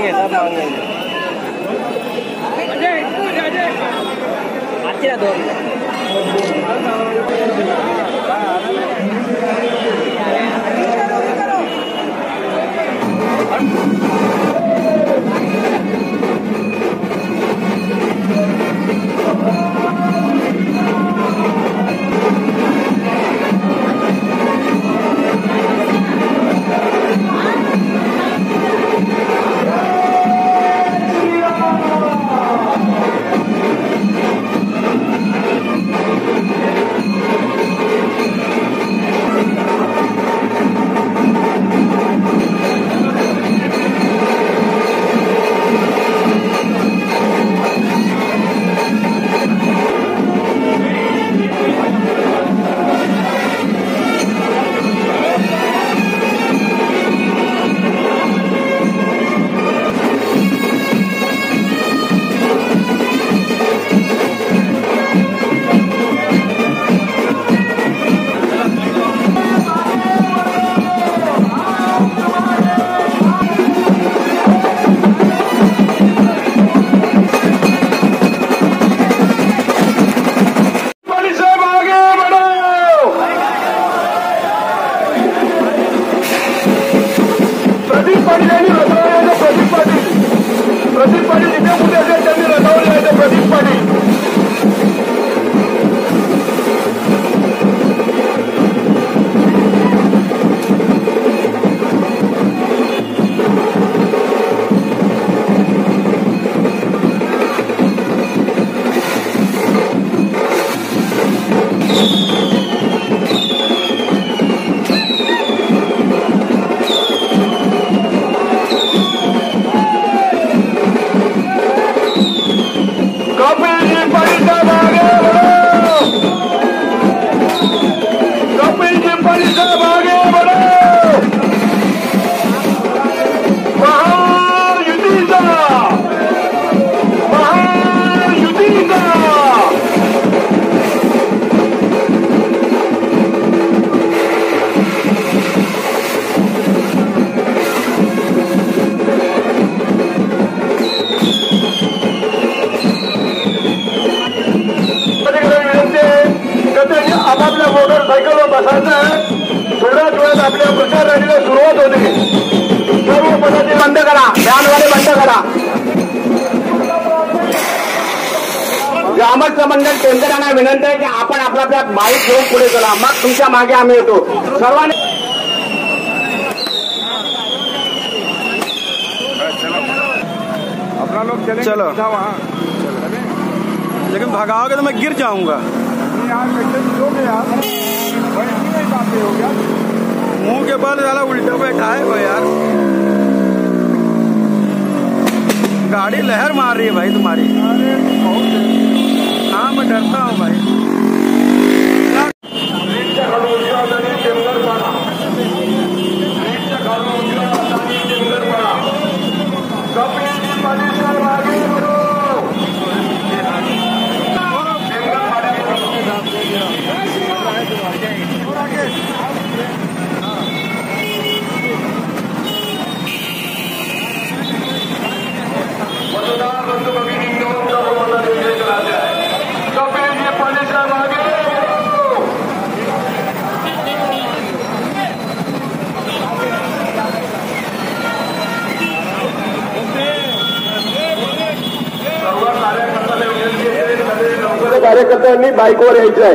मागेंगे सब मांगेंगे। अच्छी ना दो मोटरसायकलवर बसायचं आहे। थोड्याच वेळात आपल्या प्रचार रॅलीला सुरुवात होते। सर्व पदाधिकारी बंद करा, व्हॅनवाले बंद करा। ग्रामस्थ मंडळ केंद्रांना विनंती आहे की आपण आपल्या बाईक घेऊन पुढे चला, मग तुमच्या मागे आम्ही येतो। सर्वांनी अपना लोग चलेंगे चलो वहाँ, लेकिन भगाओगे तो मैं गिर जाऊंगा। यार यार नहीं बातें हो गया, मुंह के बल ज्यादा उल्टा बैठा है वो यार। गाड़ी लहर मार रही है भाई तुम्हारी। हाँ मैं डरता हूँ भाई। कार्यकर्त्यांनी बाईकवर यायचं आहे।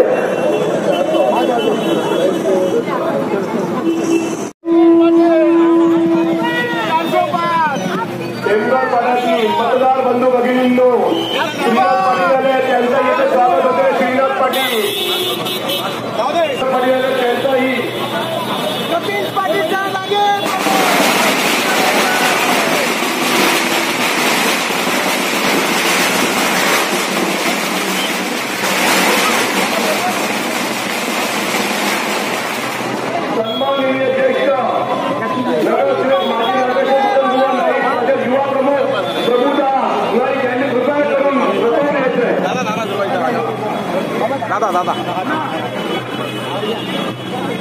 टेंबरपाड्याची मतदार बंधू भगिनींनो, श्रीनाथ पाटील आले, त्यांचं इथे स्वागत होते। श्रीनाथ पाटील आले, त्यांचंही दादा दादा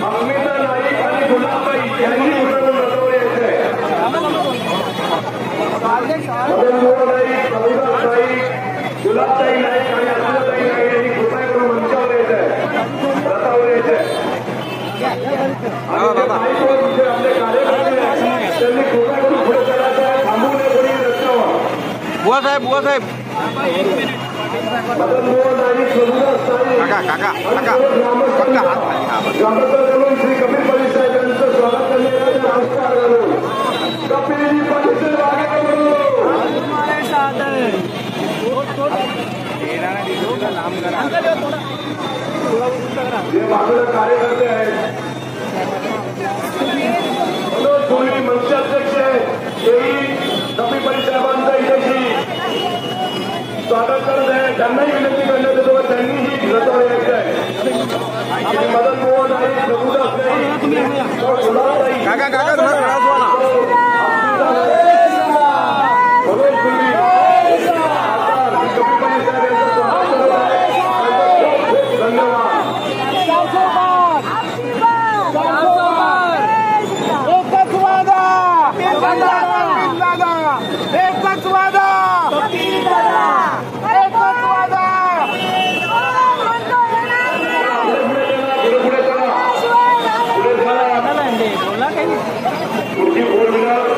अमिता नाईक आणि गुलाबबाई यांनी नाईक, कविदास नाईक, गुलाबताई नाईक आणि असूताई नाईक यांनी कृपया करून मंचावर यायचंय, रथावर यायचंय. आणि ते माईकवर जे आपले कार्यकर्ते आहेत त्यांनी कृपया करून पुढे करायचं आहे, थांबू नये कोणी रस्त्यावर. बुवा साहेब मदन मोहन नाईक, कविदास नाईक स्वागत करून श्री कपिल पाटील साहेब यांचं स्वागत करण्यासाठी नमस्कार घालून कपिल पाटील साहेब आगे करू. जे बाजूला कार्यकर्ते आहेत, मनोज कोहली मंचाध्यक्ष आहेत, तेही कपिल पाटील साहेबांचा इथेशी स्वागत करत आहे. त्यांनाही विनंती करण्यात येतो त्यांनीही रथावर यायचं आहे. आणि मदन मोहन आहे, प्रभुदास नाही, गुलाबताई, मनोज कोहली आता कपिल पाटील साहेब यांचं स्वागत करत आहे. धन्यवाद.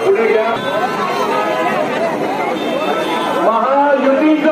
पुढे घ्या. महायुतीचं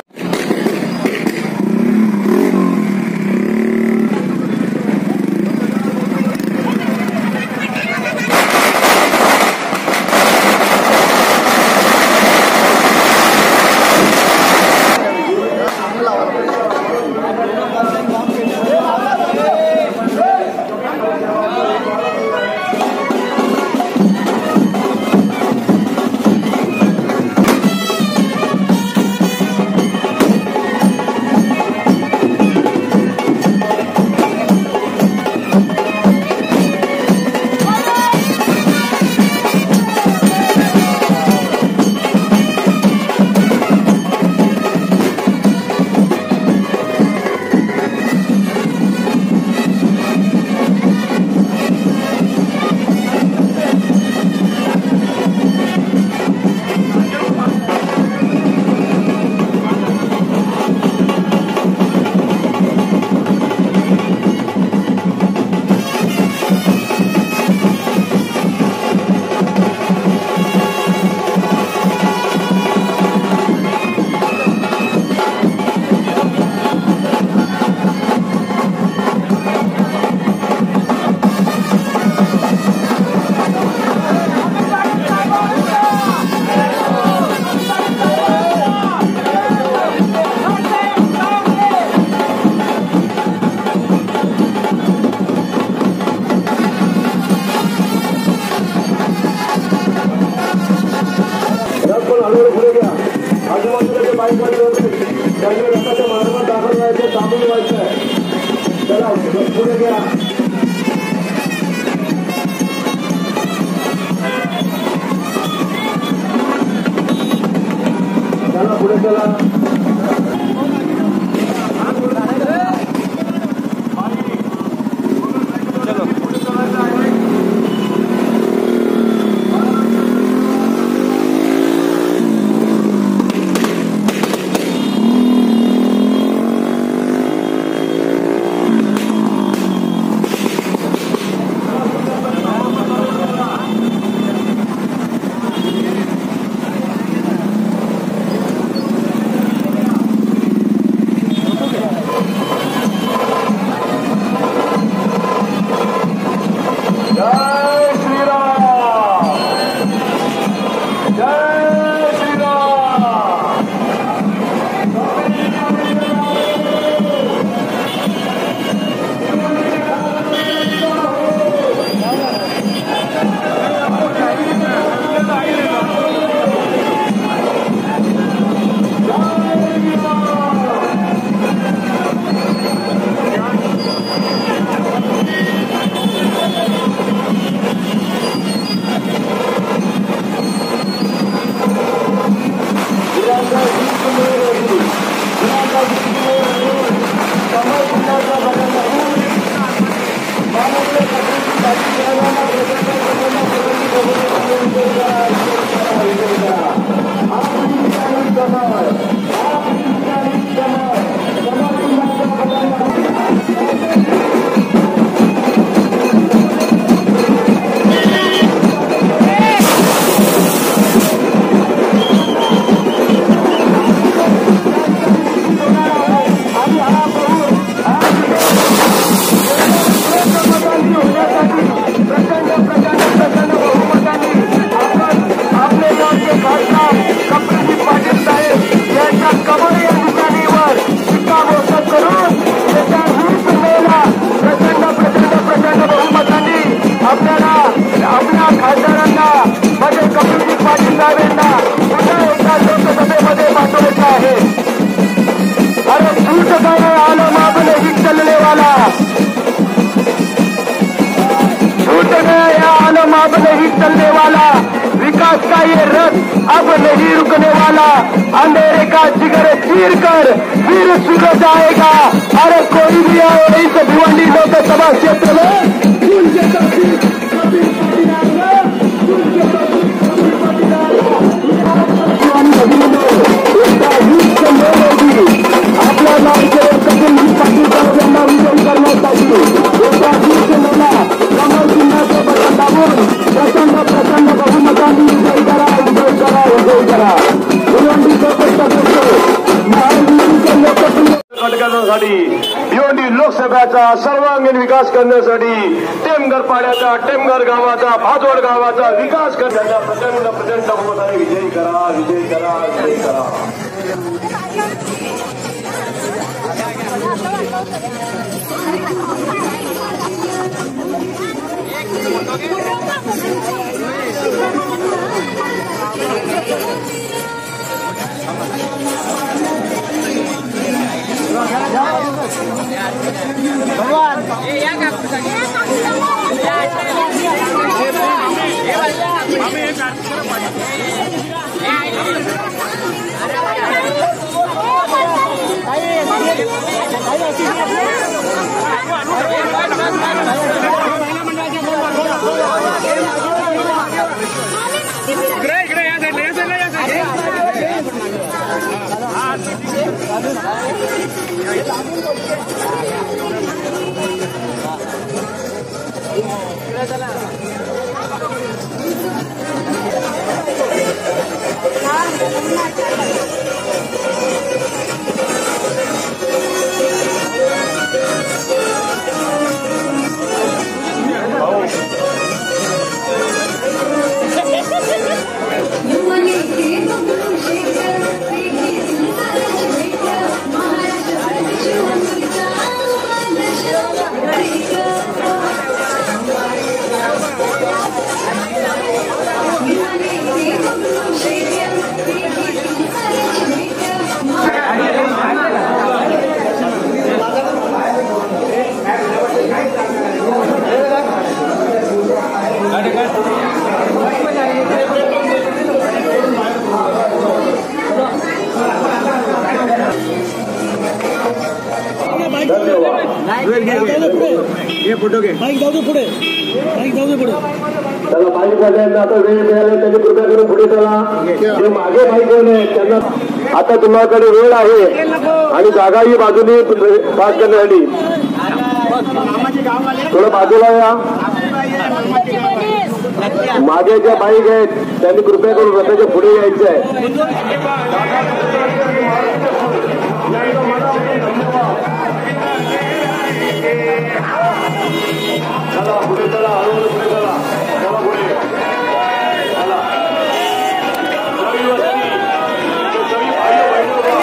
आजूबाजूला जे बाईक वाले होते त्यांनी रथाच्या मार्गात दाखल व्हायचं, थांबून व्हायचंय. चला पुढे घ्या. चला पुढे चला. ही चलने वाला, विकास का ये रथ अब नहीं रुकने वाला। अंधेरे का जिगर चीर कर फिर सूरज आएगा। अरे कोई भी आए इस भिवंडी लोकसभा क्षेत्र में आपल्या नावाचे पाटील यांना विजयी करण्यासाठी एका दिवसेला कमल चिन्हाचे बटन दाबून प्रचंड बहुमतांनी विजयी करा, विजयी करा, विजयी करा। भिवंडी घटकासाठी भिवंडी लोकसभेचा सर्वांगीण विकास करण्यासाठी टेमघर पाड्याचा, टेमघर गावाचा, भाजवड गावाचा विकास करण्याचा प्रचंड बहुमताने विजयी करा, विजयी करा, विजयी करा। त्याला बाईक वाल्यांना आता वेळ मिळाला, त्यांनी कृपया करून पुढे चला। जे मागे बाईक वाले आहेत त्यांना आता तुम्हाकडे वेळ आहे आणि जागाही बाजूने पास करण्यासाठी थोडं बाजूला या। मागे ज्या बाईक आहेत त्यांनी कृपया करून रथाच्या पुढे यायचं आहे। चला पुढे चला, हळूहळू पुढे चला, चला पुढे चला। सभी भाइयों बहनों का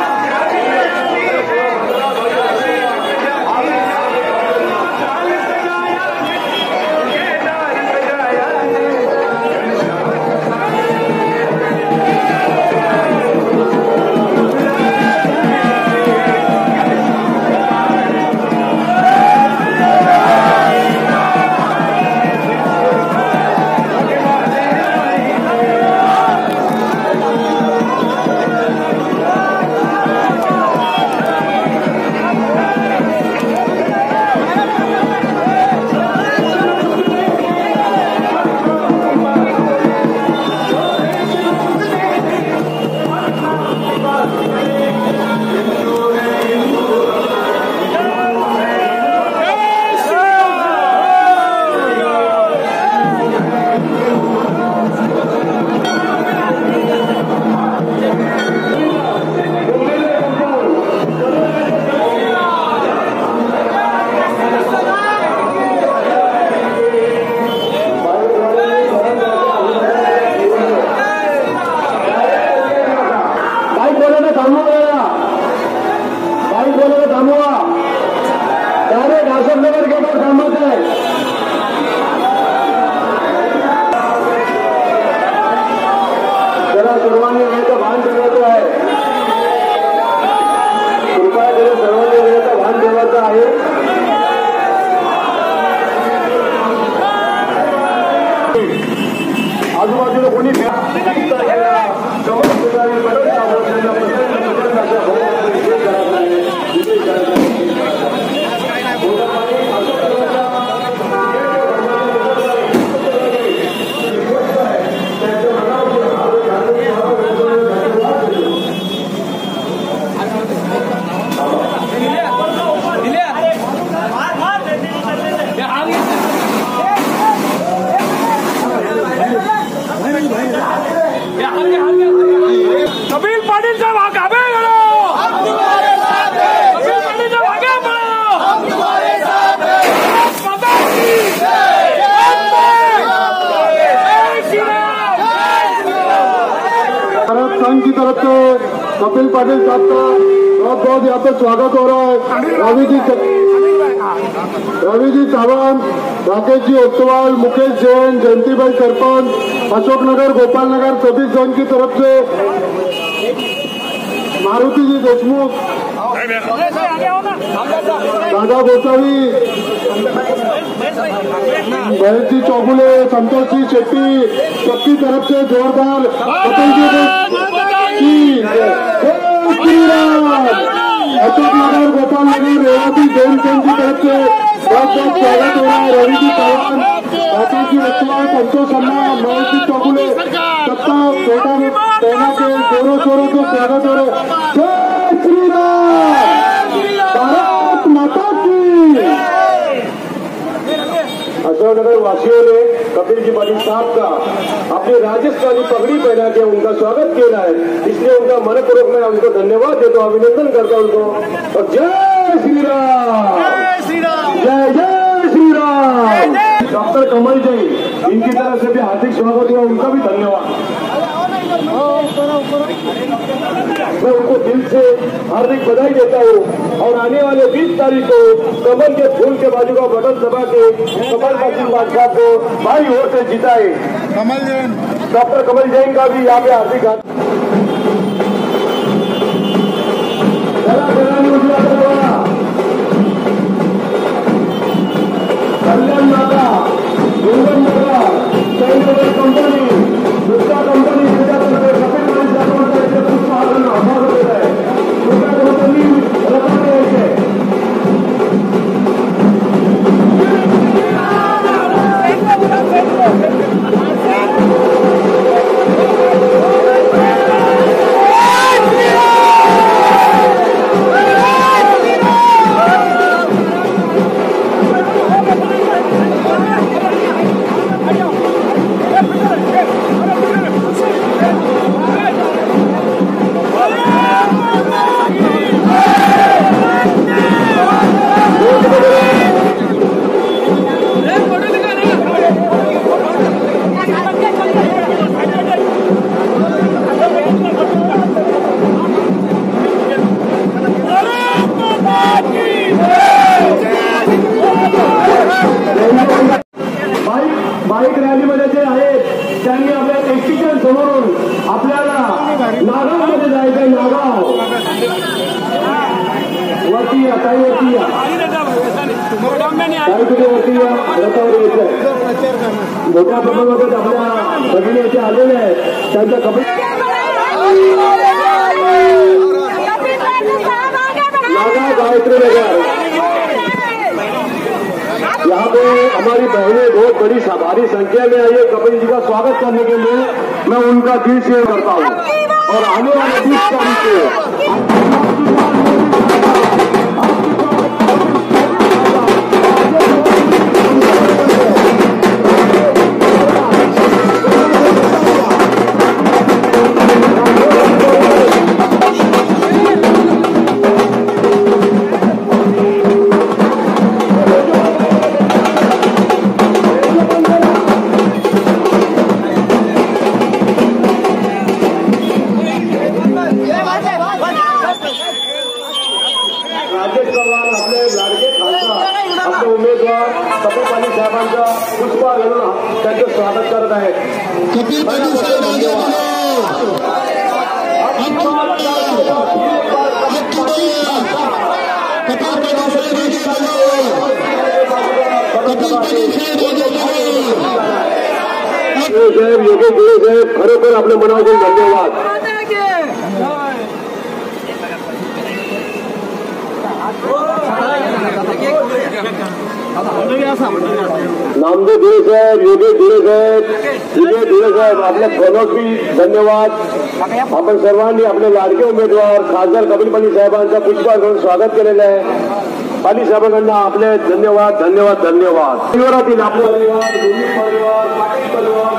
आजूबाजूला कोणी कपिल पाटिल साहब आगे बढ़ो, हम तुम्हारे साथ हैं। कपिल पाटिल साहब आगे बढ़ो, हम तुम्हारे साथ हैं। भारत संघ की तरफ से कपिल पाटिल साहब का बहुत बहुत यहाँ पे स्वागत हो रहा है। रवि जी सावंत, राकेश जी ओस्तवाल, मुकेश जैन, जयंती भाई सरपंच, अशोक नगर, गोपाल नगर सभी संघ की तरफ से मारुति जी देशमुख, दादा गोसावी, महेश जी चौगुले, संतोष जी शेट्टी, सबकी तरफ से जोरदार कपिल जी अशोक नगर, गोपाल नगर, रेवासी जैन संघ की तरफ से बहुत बहुत स्वागत हो रहा है। रवि जी चौहान, राकेश जी ओस्तवाल, संतोष शर्मा, महेश जी चौगुले सबका छोटा पहना के जोरों शोरों से स्वागत हो रहा है। जय श्री राम, भारत माता की। अशोकनगर वासियों ने कपिल जी पाटिल साहब का अपनी राजस्थानी पगड़ी पहना के उनका स्वागत किया है, इसलिए उनका मनपूर्वक मैं उनको धन्यवाद देता हूँ, अभिनंदन करता हूँ उनको। और जय श्री राम, जय जय श्री राम। डॉक्टर कमल जैन, इनकी तरफ से भी हार्दिक स्वागत हुआ, उनका भी धन्यवाद। मैं उनको दिल से हार्दिक बधाई देता हूँ। और आने वाले 20 तारीख को कमल के फूल के बाजू का बटन दबा के कमल पाटिल बादशाह को भाई वोट से जिताए। कमल जैन, डॉक्टर कमल जैन का भी यहाँ पे हार्दिक कल्याण माता गुंजन नगर कंपनी दुसरा कंपनी त्याच्यातर्फे कपिल पाटिल साहेबांचा इथे पुष्प आवाहन होत आहे। दुसऱ्या कंपनी रस्त्यावर यायचे बाईक रॅलीमध्ये जे आहेत त्यांनी आपल्या एसटीच्या समोरून आपल्याला नागावमध्ये जायचंय। नागाव वरती या, काही वरती या, काही कुठे वरती या, रथावर यायचंय। मोठ्या प्रमाणात आपल्या भगिनी येथे आलेले आहेत, त्यांच्या कपिल नागाव गायत्री नगर यहाँ पे हमारी बहनें बहुत बड़ी भारी संख्या में आई है कपिल जी का स्वागत करने के लिए। मैं उनका दिल से करता हूँ। और आने वाले 20 तारीख को आपले उमेदवार कपिल पाटिल साहेबांचा पुष्पा घालून त्यांचं स्वागत करत आहेत। कपिल पाटिल साहेब गिरे साहेब, योगेश गिरे साहेब, खरोखर आपल्या मनापासून धन्यवाद. नामदेव गिरे साहेब, योगेश गिरे साहेब, विजय गिरे साहेब, आपल्या मनोभी धन्यवाद. आपण सर्वांनी आपले लाडके उमेदवार खासदार कपिल पाटील साहेबांचा पुष्पहार करून स्वागत केलेलं आहे. पाटील साहेबांना आपले धन्यवाद धन्यवाद धन्यवाद. परिवारातील आपले परिवार, दोन्ही परिवार, पाटील परिवार,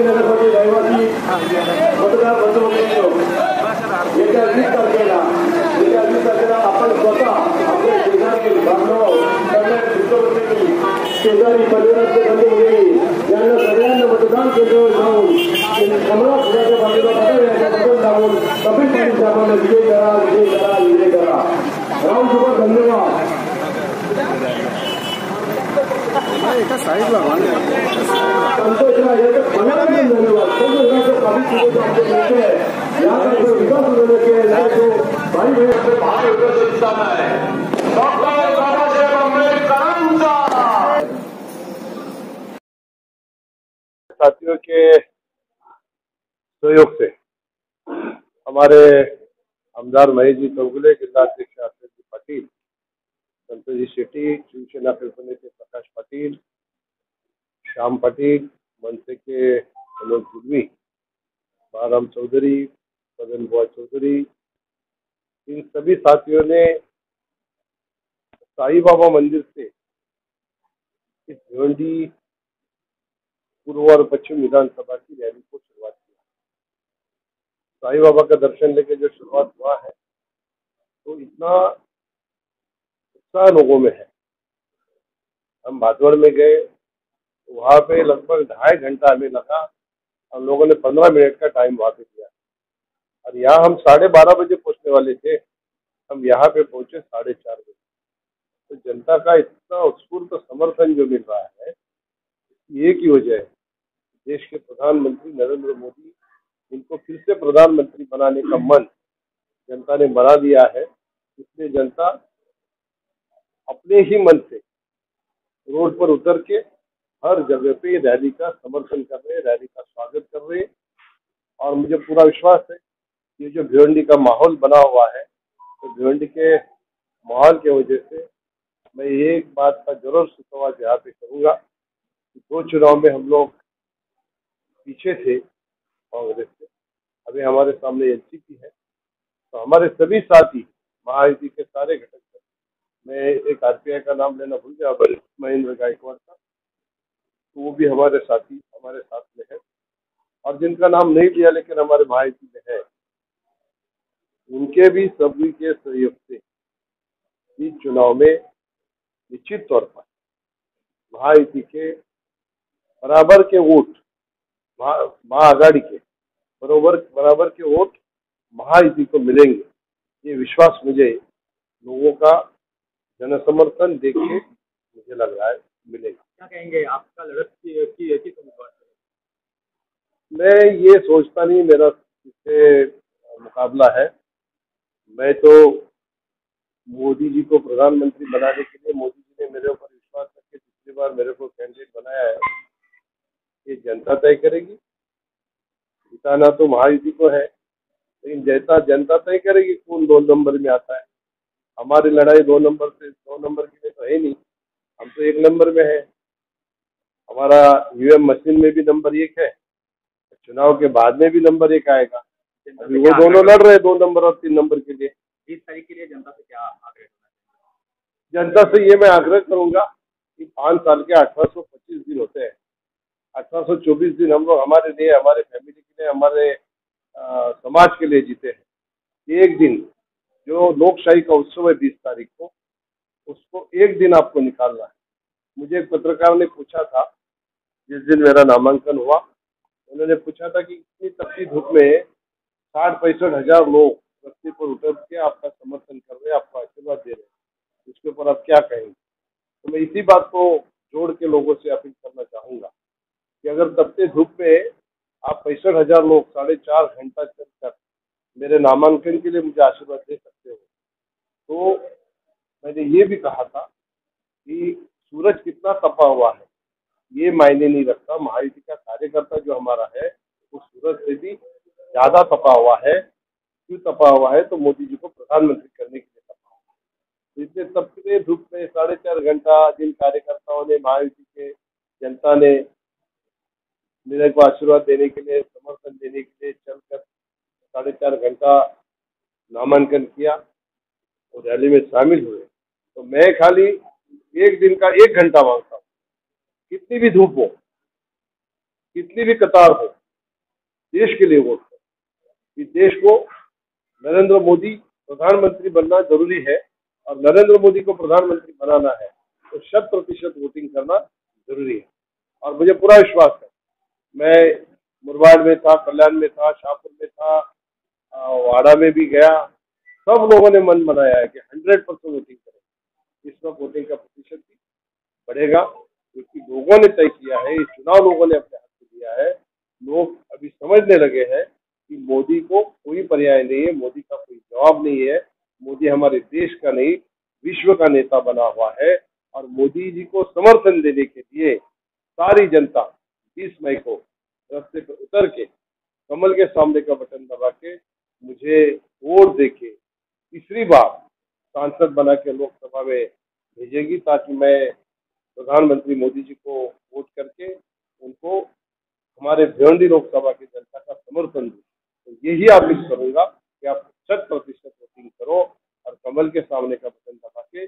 नगरमध्ये रहिवासी मतदार बंधू येत्या 20 तारखेला आपण स्वतः आपल्या शेजारी बांधव शेजारी परिवाराचे बंधू भगिनी यांना सगळ्यांना मतदान केंद्रावर जाऊन सम्राट फुलाच्या बाजूला बदल लावून कपिल पाटील साहेबांना विजय करा विजय करा विजय करा. रामसोबत धन्यवाद. संतोषला मनापासून धन्यवाद. विकास भाई डॉक्टर बाबासाहेब आंबेडकरांचा. साथियों के सहयोग से हमारे आमदार महेश जी चौगुले, जिलाध्यक्ष आशीष जी पाटिल, संतोषजी शेट्टी, शिवसेना शिवसेनेचे प्रकाश पाटील, श्याम पाटिल, मनसे के मनोज गुरवी, बाराम चौधरी, मदन बुआ चौधरी, इन सभी साथियों ने साईं बाबा मंदिर से इस भिवंडी पूर्व और पश्चिम विधानसभा की रैली को शुरुआत किया. साईं बाबा का दर्शन लेके जो शुरुआत हुआ है तो इतना उत्साह लोगों में है. हम भादवड़ में गए तो वहाँ पे लगभग 2.5 घंटा हमें लगा. हम लोगों ने 15 मिनट का टाइम वहाँ पे दिया और यहाँ हम 12:30 बजे पहुँचने वाले थे. हम यहाँ पे पहुँचे 4:30 बजे. तो जनता का इतना उत्स्फूर्त समर्थन जो मिल रहा है, ये की वजह है देश के प्रधानमंत्री नरेंद्र मोदी, इनको फिर से प्रधानमंत्री बनाने का मन जनता ने बना दिया है. इसलिए जनता अपने ही मन से रोड पर उतर के हर जगह पे रैली का समर्थन कर रहे, रैली का स्वागत कर रहे. और मुझे पूरा विश्वास है कि जो भिवंडी का माहौल बना हुआ है, तो भिवंडी के माहौल की वजह से मैं एक बात का जरूर सुसवाद यहाँ पे करूँगा कि 2 चुनाव में हम लोग पीछे थे कांग्रेस से, अभी हमारे सामने एनसीपी है. तो हमारे सभी साथी महायुति के सारे घटक, मैं एक आरपीआई का नाम लेना भूल गया, महेंद्र गायकवाड़ का, तो वो भी हमारे साथी हमारे साथ में है. और जिनका नाम नहीं लिया लेकिन हमारे महायुति में है, उनके भी सभी के सहयोग से इस चुनाव में निश्चित तौर पर महायुति के बराबर के वोट, महाआघाड़ी के बराबर के वोट महायुति को मिलेंगे. ये विश्वास मुझे लोगों का जनसमर्थन देख के मुझे लग रहा है मिलेगा. क्या कहेंगे आपका लड़त की मैं ये सोचता नहीं मेरा इससे मुकाबला है. मैं तो मोदी जी को प्रधानमंत्री बनाने के लिए मोदी जी ने मेरे ऊपर विश्वास करके पिछली बार मेरे को कैंडिडेट बनाया है. ये जनता तय करेगी. जिताना तो महायुति को है, लेकिन जनता तय करेगी कौन 2 नंबर में आता है. हमारी लड़ाई 2 नंबर से 2 नंबर के लिए तो है नहीं, हम तो 1 नंबर में है. हमारा ईवीएम मशीन में भी नंबर 1 है, चुनाव के बाद में भी नंबर 1 आएगा. अभी वो दोनों लड़ रहे हैं 2 नंबर और 3 नंबर के लिए। 20 तारीख के लिए जनता से क्या आग्रह करना जनता से ये मैं आग्रह करूंगा कि 5 साल के 1825 दिन होते हैं, 1824 दिन हम लोग हमारे लिए, हमारे फैमिली के लिए, हमारे समाज के लिए जीते हैं। एक दिन जो लोकशाही का उत्सव है 20 तारीख को, उसको एक दिन आपको निकालना है। मुझे एक पत्रकार ने पूछा था जिस दिन मेरा नामांकन हुआ, उन्होंने पूछा था कि इतनी तपती धूप में 60-65 हजार लोग रस्ते पर उतर के आपका समर्थन कर रहे हैं, आपको आशीर्वाद दे रहे हैं, इसके ऊपर आप क्या कहेंगे। तो मैं इसी बात को जोड़ के लोगों से अपील करना चाहूंगा कि अगर तपते धूप में आप 65 हजार लोग 4.5 घंटा चलकर मेरे नामांकन के लिए मुझे आशीर्वाद दे सकते हो, तो मैंने ये भी कहा था कि सूरज कितना तपा हुआ है ये मायने नहीं रखता। महायुति का कार्यकर्ता जो हमारा है वो सूरज से भी ज्यादा तपा हुआ है। क्यों तपा हुआ है? तो मोदी जी को प्रधानमंत्री करने के लिए तपा हुआ है। तो इतने तपते धूप में 4.5 घंटा जिन कार्यकर्ताओं ने, महायुति के जनता ने मेरे को आशीर्वाद देने के लिए, समर्थन देने के लिए चलकर 4.5 घंटा नामांकन किया और रैली में शामिल हुए, तो मैं खाली एक दिन का 1 घंटा मांगता हूँ। कितनी भी धूप हो, कितनी भी कतार हो, देश के लिए वोट करो। इस देश को नरेंद्र मोदी प्रधानमंत्री बनना जरूरी है और नरेंद्र मोदी को प्रधानमंत्री बनाना है तो 100% वोटिंग करना जरूरी है। और मुझे पूरा विश्वास है, मैं मुरबाड में था, कल्याण में था, शाहपुर में था, वाड़ा में भी गया, सब लोगों ने मन बनाया है कि 100% वोटिंग करें। इस वक्त वोटिंग का प्रतिशत भी बढ़ेगा क्योंकि लोगों ने तय किया है, ये चुनाव लोगों ने अपने हाथ में लिया है। लोग अभी समझने लगे हैं कि मोदी को कोई पर्याय नहीं है, मोदी का कोई जवाब नहीं है। मोदी हमारे देश का नहीं, विश्व का नेता बना हुआ है और मोदी जी को समर्थन देने के लिए सारी जनता 20 मई को रास्ते पर उतर के कमल के सामने का बटन दबा के मुझे वोट देके तीसरी बार सांसद बना के लोकसभा में भेजेगी ताकि मैं प्रधानमंत्री मोदी जी को वोट करके उनको हमारे भिवंडी लोकसभा की जनता का समर्थन दूं। तो यही अपील करूंगा कि आप 100% वोटिंग करो और कमल के सामने का बटन दबा के